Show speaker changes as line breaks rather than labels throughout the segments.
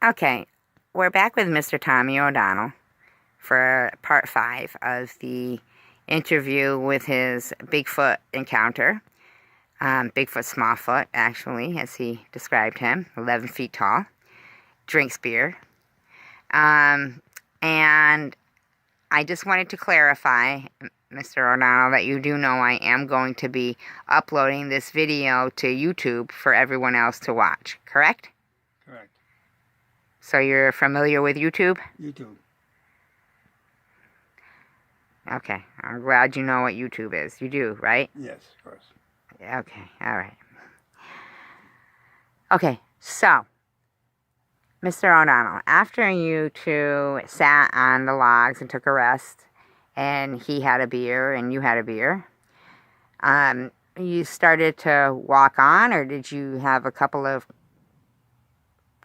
Okay, we're back with Mr. Tommy O'Donnell for part 5 of the interview with his Bigfoot encounter. Bigfoot Smallfoot, actually, as he described him, 11 feet tall, drinks beer. And I just wanted to clarify, Mr. O'Donnell, that you do know I am going to be uploading this video to YouTube for everyone else to watch, correct?
Correct.
So you're familiar with YouTube?
YouTube.
Okay, I'm glad you know what YouTube is. You do, right?
Yes, of course.
Okay, all right. Okay, so, Mr. O'Donnell, after you two sat on the logs and took a rest, and he had a beer and you had a beer, you started to walk on, or did you have a couple of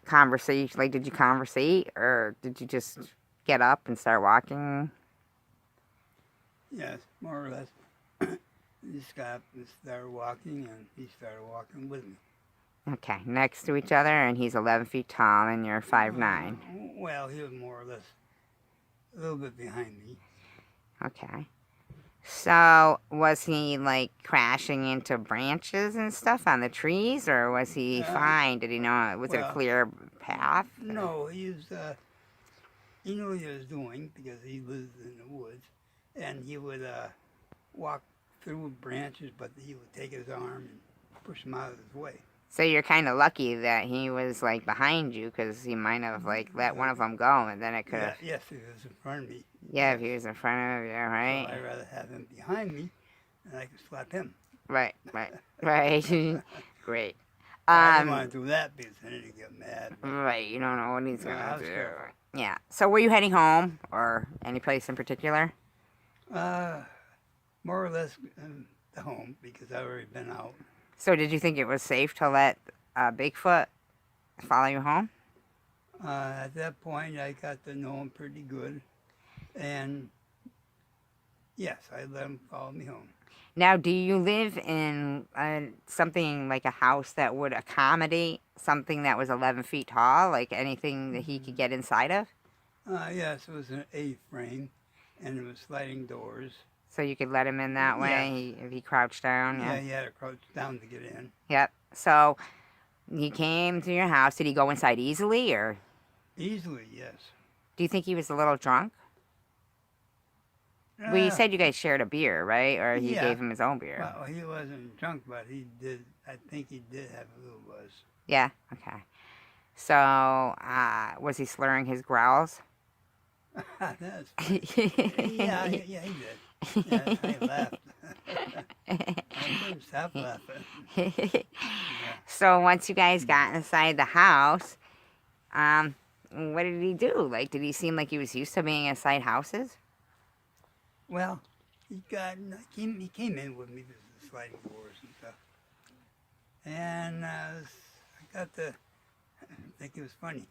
conversations? Like, did you conversate, or did you just get up and start walking?
Yes, more or less. Just got up and started walking, and he started walking with me.
Okay, next to each other, and he's 11 feet tall, and you're 5'9".
Well, he was more or less a little bit behind me.
Okay. So, was he, like, crashing into branches and stuff on the trees, or was he fine? Did he know, was it a clear path?
No, he knew what he was doing, because he lives in the woods, and he would walk through branches, but he would take his arm and push him out of his way.
So you're kind of lucky that he was, like, behind you, because he might have, like, let one of them go, and then it could have...
Yes, he was in front of me.
Yeah, if he was in front of you, right?
So I'd rather have him behind me, and I could slap him.
Right. Great.
I didn't want to do that, because then he'd get mad.
Right, you don't know what he's going to do. Careful. Yeah. So were you heading home, or any place in particular?
More or less the home, because I've already been out.
So did you think it was safe to let Bigfoot follow you home?
At that point, I got to know him pretty good. And yes, I let him follow me home. Now,
do you live in something like a house that would accommodate something that was 11 feet tall, like anything that he could get inside of?
Yes, it was an A-frame, and it was sliding doors.
So you could let him in that way if he crouched down?
Yeah, he had to crouch down to get in.
Yep. So he came to your house. Did he go inside easily, or?
Easily, yes.
Do you think he was a little drunk? Well, you said you guys shared a beer, right? Or he gave him his own beer?
Well, he wasn't drunk, but he did. I think he did have a little buzz.
Yeah? Okay. So, was he slurring his growls?
That's yeah, he did. Yeah, I laughed. I couldn't stop laughing. Yeah.
So, once you guys got inside the house, what did he do? Like, did he seem like he was used to being inside houses?
Well, he came in with me with the sliding doors and stuff. And I got to think it was funny.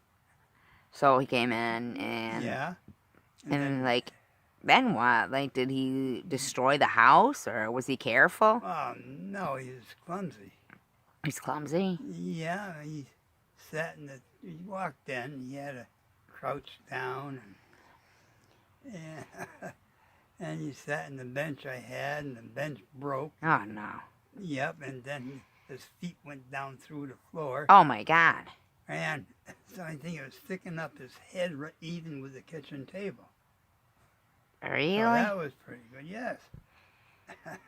So he came in and...
Yeah.
And like, then what? Like, did he destroy the house, or was he careful?
Oh, no, he was clumsy.
He's clumsy?
Yeah, he walked in, he had to crouch down, and he sat in the bench I had, and the bench broke.
Oh, no.
Yep, and then his feet went down through the floor.
Oh, my God.
And so I think it was sticking up his head right even with the kitchen table.
Really?
So that was pretty good, yes.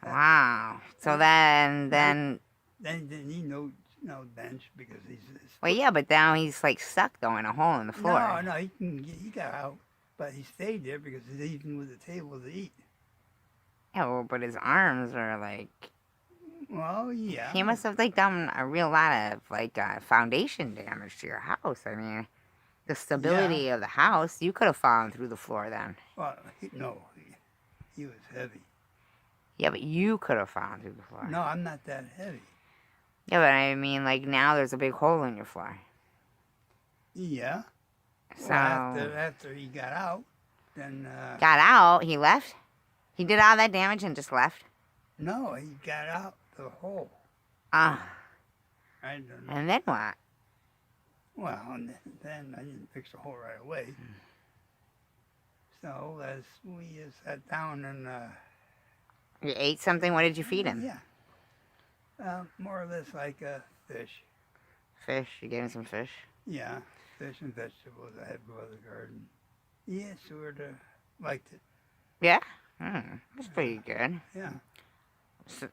Wow. So then
he didn't need no bench because he's...
Well, yeah, but now he's like stuck though in a hole in the floor.
No, he got out, but he stayed there because he's eating with the table to eat.
Yeah, well, but his arms are like...
Well, yeah.
He must have like done a real lot of like foundation damage to your house. I mean, the stability of the house, you could have fallen through the floor then.
Well, no, he was heavy.
Yeah, but you could have fallen through the floor.
No, I'm not that heavy.
Yeah, but I mean, like, now there's a big hole in your floor.
Yeah.
So...
Well, after he got out, then...
Got out? He left? He did all that damage and just left?
No, he got out the hole.
Ah.
I don't know.
And then what?
Well, and then I didn't fix the hole right away. So as we sat down and
You ate something? What did you feed him?
yeah, more or less like fish.
Fish. You gave him some fish?
Yeah, fish and vegetables. I had grow the garden. He sort of liked it.
Yeah? That's pretty good.
Yeah.
So,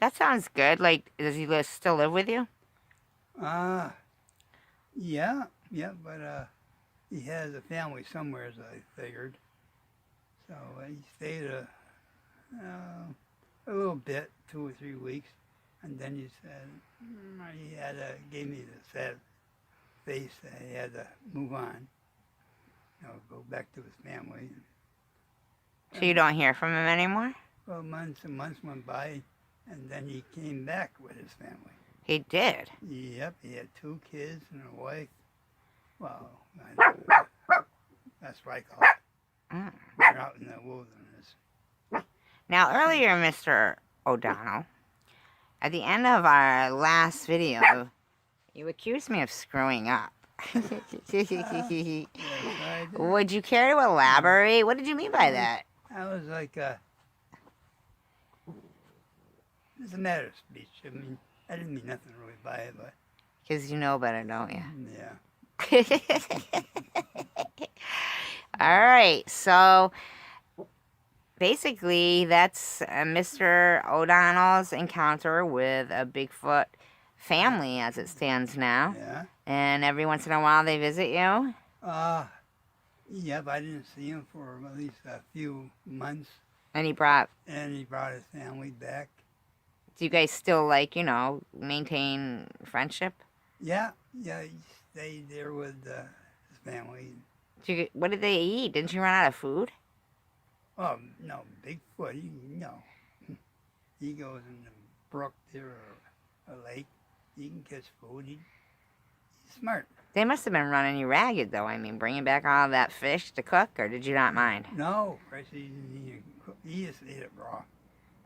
that sounds good. Like, does he still live with you?
Yeah, but he has a family somewhere, as I figured. So he stayed a little bit, 2 or 3 weeks, and then he said he gave me the sad face that he had to move on, go back to his family.
So you don't hear from him anymore?
Well, months and months went by, and then he came back with his family.
He did?
Yep, he had 2 kids and a wife. Well, that's what I call it. They're out in the wilderness.
Now, earlier, Mr. O'Donnell, at the end of our last video, you accused me of screwing up.
Yes, I did.
Would you care to elaborate? What did you mean by that?
I was like, it's a matter of speech. I mean, I didn't mean nothing really by it, but
Because you know better, don't you?
yeah.
All right, so basically that's Mr. O'Donnell's encounter with a Bigfoot family as it stands now.
Yeah.
And every once in a while they visit you.
Yep, I didn't see him for at least a few months,
And he brought,
and he brought his family back.
do you guys still, like, maintain friendship?
Yeah, he stayed there with his family.
What did they eat? Didn't you run out of food?
Oh, no, Bigfoot, he goes in the brook there or a lake. He can catch food. He's smart.
They must have been running you ragged, though. I mean, bringing back all that fish to cook, or did you not mind?
No, actually, he just ate it raw.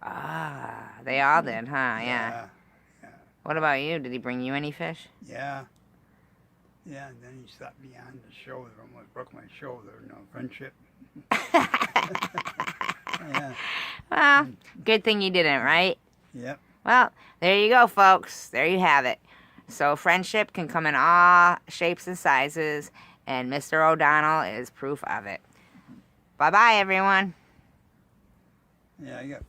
Ah, they all did, huh? Yeah. What about you? Did he bring you any fish?
Yeah, and then he slapped me on the shoulder, almost broke my shoulder, friendship. Yeah.
Well, good thing you didn't, right?
Yep.
Well, there you go, folks. There you have it. So friendship can come in all shapes and sizes, and Mr. O'Donnell is proof of it. Bye-bye, everyone.
Yeah, I got